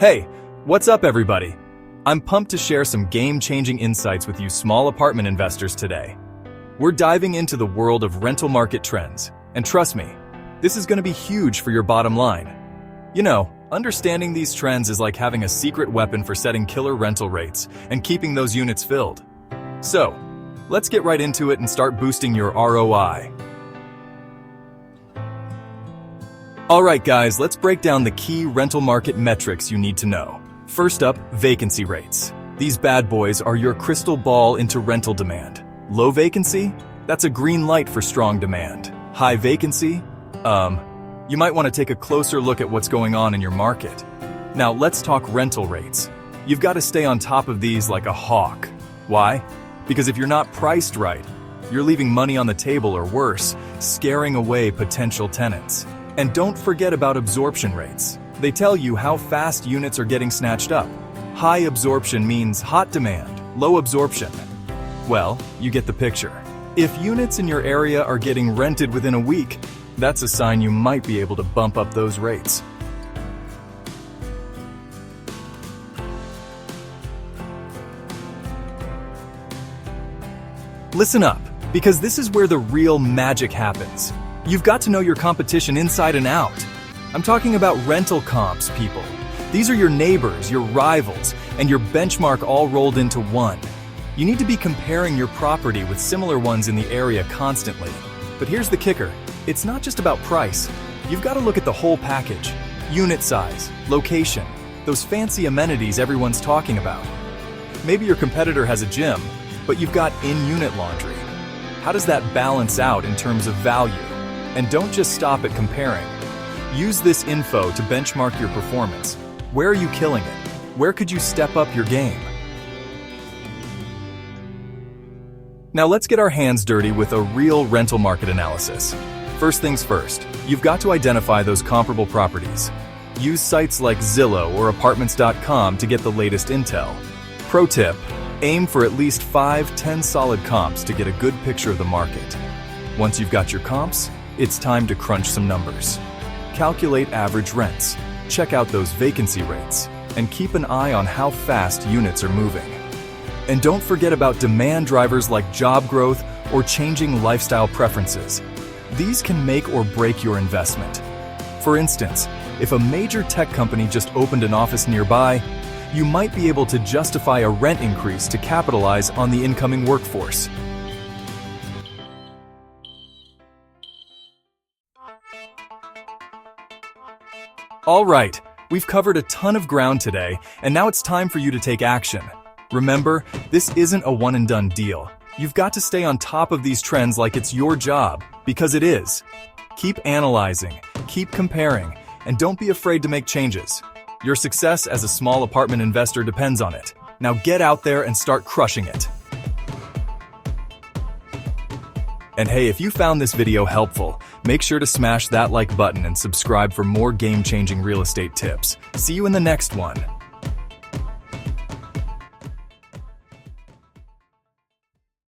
Hey, what's up everybody? I'm pumped to share some game-changing insights with you small apartment investors today. We're diving into the world of rental market trends, and trust me, this is going to be huge for your bottom line. You know, understanding these trends is like having a secret weapon for setting killer rental rates and keeping those units filled. So, let's get right into it and start boosting your ROI. Alright guys, let's break down the key rental market metrics you need to know. First up, vacancy rates. These bad boys are your crystal ball into rental demand. Low vacancy? That's a green light for strong demand. High vacancy? You might want to take a closer look at what's going on in your market. Now let's talk rental rates. You've got to stay on top of these like a hawk. Why? Because if you're not priced right, you're leaving money on the table or worse, scaring away potential tenants. And don't forget about absorption rates. They tell you how fast units are getting snatched up. High absorption means hot demand, low absorption. Well, you get the picture. If units in your area are getting rented within a week, that's a sign you might be able to bump up those rates. Listen up, because this is where the real magic happens. You've got to know your competition inside and out. I'm talking about rental comps, people. These are your neighbors, your rivals, and your benchmark all rolled into one. You need to be comparing your property with similar ones in the area constantly. But here's the kicker. It's not just about price. You've got to look at the whole package. Unit size, location, those fancy amenities everyone's talking about. Maybe your competitor has a gym, but you've got in-unit laundry. How does that balance out in terms of value? And don't just stop at comparing. Use this info to benchmark your performance. Where are you killing it? Where could you step up your game? Now let's get our hands dirty with a real rental market analysis. First things first, you've got to identify those comparable properties. Use sites like Zillow or Apartments.com to get the latest intel. Pro tip, aim for at least 5-10 solid comps to get a good picture of the market. Once you've got your comps, it's time to crunch some numbers. Calculate average rents, check out those vacancy rates, and keep an eye on how fast units are moving. And don't forget about demand drivers like job growth or changing lifestyle preferences. These can make or break your investment. For instance, if a major tech company just opened an office nearby, you might be able to justify a rent increase to capitalize on the incoming workforce. All right, we've covered a ton of ground today, and now it's time for you to take action. Remember, this isn't a one-and-done deal. You've got to stay on top of these trends like it's your job, because it is. Keep analyzing, keep comparing, and don't be afraid to make changes. Your success as a small apartment investor depends on it. Now get out there and start crushing it. And hey, if you found this video helpful, make sure to smash that like button and subscribe for more game-changing real estate tips. See you in the next one.